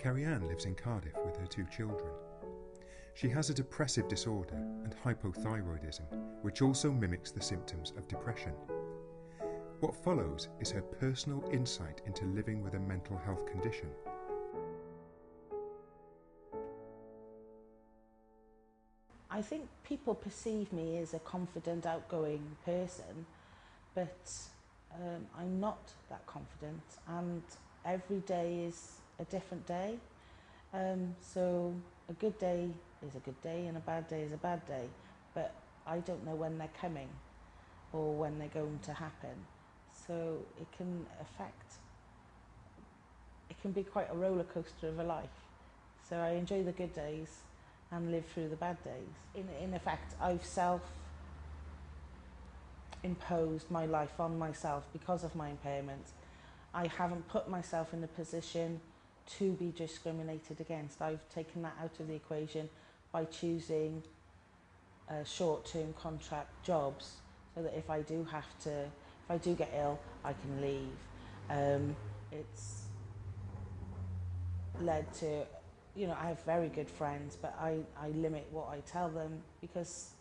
Ceriann lives in Cardiff with her 2 children. She has a depressive disorder and hypothyroidism, which also mimics the symptoms of depression. What follows is her personal insight into living with a mental health condition. I think people perceive me as a confident, outgoing person, but I'm not that confident, and every day is a different day. So a good day is a good day and a bad day is a bad day, but I don't know when they're coming or when they're going to happen. So it can be quite a roller coaster of a life. So I enjoy the good days and live through the bad days. In effect, I've self-imposed my life on myself because of my impairment. I haven't put myself in a position to be discriminated against. I've taken that out of the equation by choosing short-term contract jobs, so that if I do get ill, I can leave. It's led to, I have very good friends, but I limit what I tell them because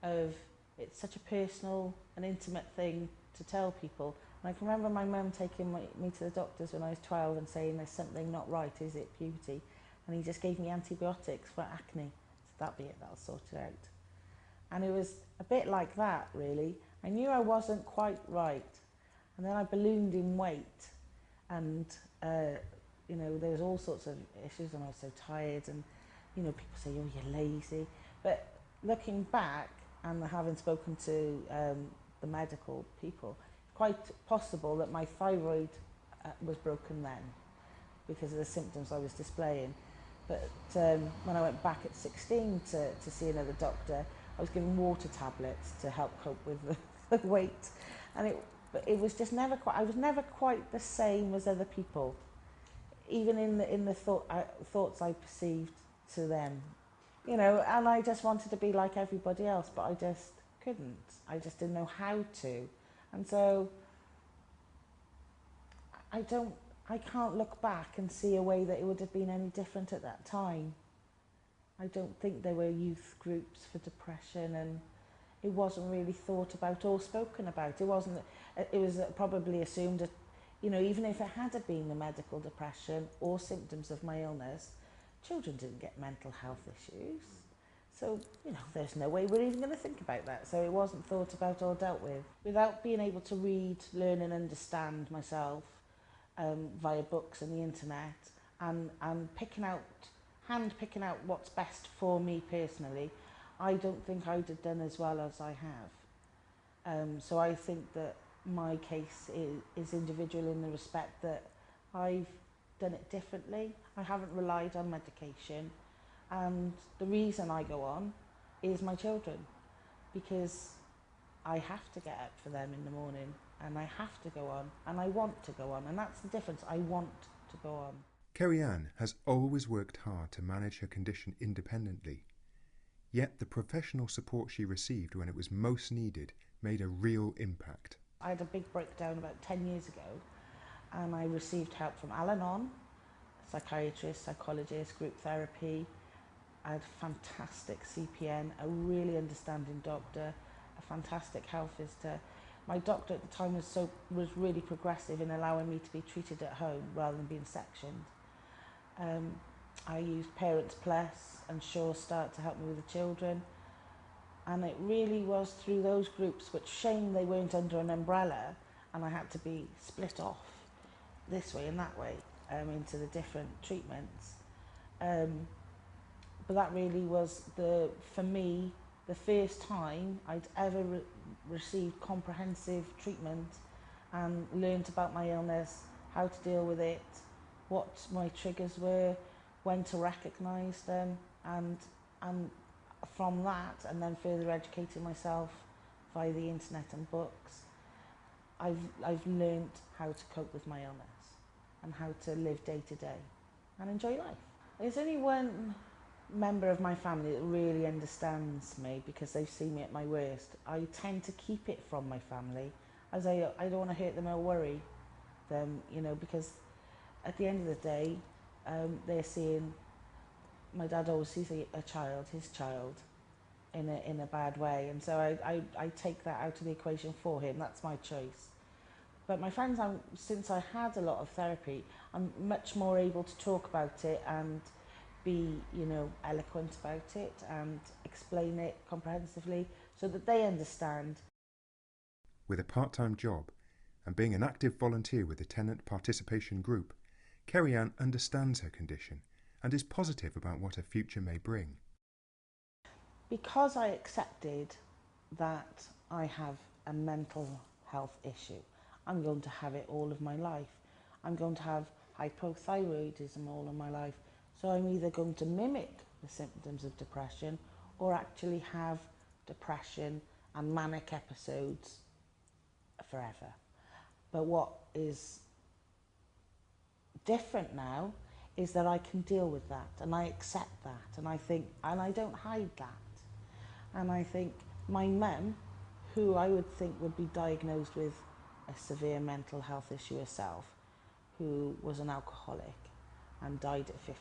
of it's such a personal and intimate thing to tell people. And I can remember my mum taking me to the doctors when I was 12 and saying there's something not right, is it puberty? And he just gave me antibiotics for acne. So that'll be it, that'll sort it out. And it was a bit like that, really. I knew I wasn't quite right. And then I ballooned in weight. And, there was all sorts of issues, and I was so tired. And, people say, oh, you're lazy. But looking back, and having spoken to the medical people, quite possible that my thyroid was broken then because of the symptoms I was displaying. But when I went back at 16 to see another doctor, I was given water tablets to help cope with the weight. And it was just never quite, I was never quite the same as other people, even in the thoughts I perceived to them. And I just wanted to be like everybody else, but I just couldn't. I just didn't know how to. And so I can't look back and see a way that it would have been any different at that time. I don't think there were youth groups for depression, and it wasn't really thought about or spoken about. It was probably assumed that, even if it had been a medical depression or symptoms of my illness, children didn't get mental health issues. So, there's no way we're even going to think about that. So it wasn't thought about or dealt with. Without being able to read, learn and understand myself via books and the internet, and hand picking out what's best for me personally, I don't think I'd have done as well as I have. So I think that my case is individual in the respect that I've done it differently. I haven't relied on medication. And the reason I go on is my children, because I have to get up for them in the morning, and I have to go on, and I want to go on, and that's the difference. I want to go on. Ceriann has always worked hard to manage her condition independently, yet the professional support she received when it was most needed made a real impact. I had a big breakdown about 10 years ago, and I received help from Al-Anon, psychiatrist, psychologist, group therapy. I had a fantastic CPN, a really understanding doctor, a fantastic health visitor. My doctor at the time was really progressive in allowing me to be treated at home rather than being sectioned. I used Parents Plus and Sure Start to help me with the children. And it really was through those groups, which shame they weren't under an umbrella, and I had to be split off this way and that way into the different treatments. But that really was, for me, the first time I'd ever received comprehensive treatment and learned about my illness, how to deal with it, what my triggers were, when to recognise them, and from that, and then further educating myself via the internet and books, I've learned how to cope with my illness and how to live day to day and enjoy life. There's only one member of my family that really understands me because they've seen me at my worst. I tend to keep it from my family, as I don't want to hurt them or worry them, because at the end of the day, they're seeing, my dad always sees a child, his child, in a bad way, and so I take that out of the equation for him. That's my choice. But my friends, since I had a lot of therapy, I'm much more able to talk about it and be, you know, eloquent about it and explain it comprehensively so that they understand. With a part-time job and being an active volunteer with the tenant participation group, Ceriann understands her condition and is positive about what her future may bring. Because I accepted that I have a mental health issue, I'm going to have it all of my life. I'm going to have hypothyroidism all of my life. So I'm either going to mimic the symptoms of depression or actually have depression and manic episodes forever. But what is different now is that I can deal with that and I accept that, and I think, and I don't hide that. And I think my mum, who I would think would be diagnosed with a severe mental health issue herself, who was an alcoholic and died at 50,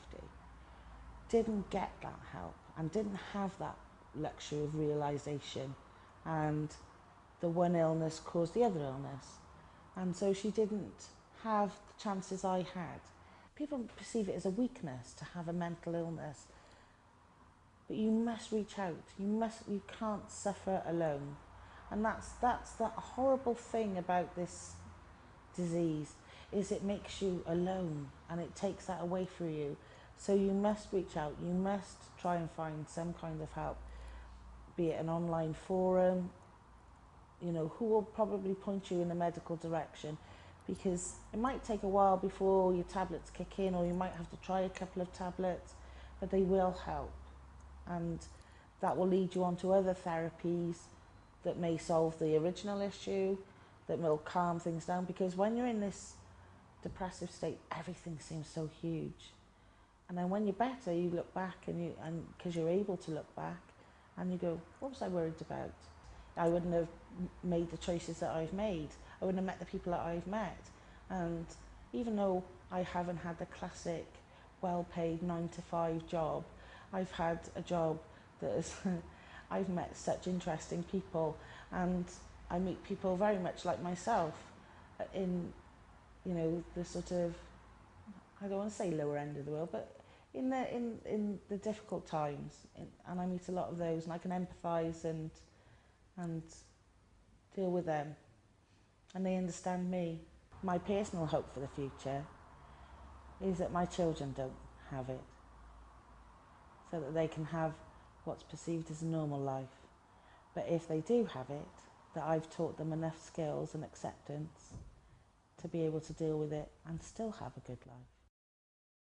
didn't get that help and didn't have that luxury of realisation, and the one illness caused the other illness, and so she didn't have the chances I had. People perceive it as a weakness to have a mental illness, but you must reach out. You can't suffer alone, and that's the horrible thing about this disease, is it makes you alone and it takes that away from you. So you must reach out. You must try and find some kind of help, be it an online forum, you know, who will probably point you in a medical direction, because it might take a while before your tablets kick in, or you might have to try a couple of tablets, but they will help. And that will lead you on to other therapies that may solve the original issue, that will calm things down, because when you're in this depressive state, everything seems so huge. And then when you're better, you look back and because you're able to look back and you go, what was I worried about? I wouldn't have made the choices that I've made. I wouldn't have met the people that I've met. And even though I haven't had the classic well-paid 9-to-5 job, I've had a job that is, I've met such interesting people, and I meet people very much like myself in, you know, the sort of, I don't want to say lower end of the world, but in the difficult times, and I meet a lot of those, and I can empathise and deal with them, and they understand me. My personal hope for the future is that my children don't have it, so that they can have what's perceived as a normal life. But if they do have it, that I've taught them enough skills and acceptance to be able to deal with it and still have a good life.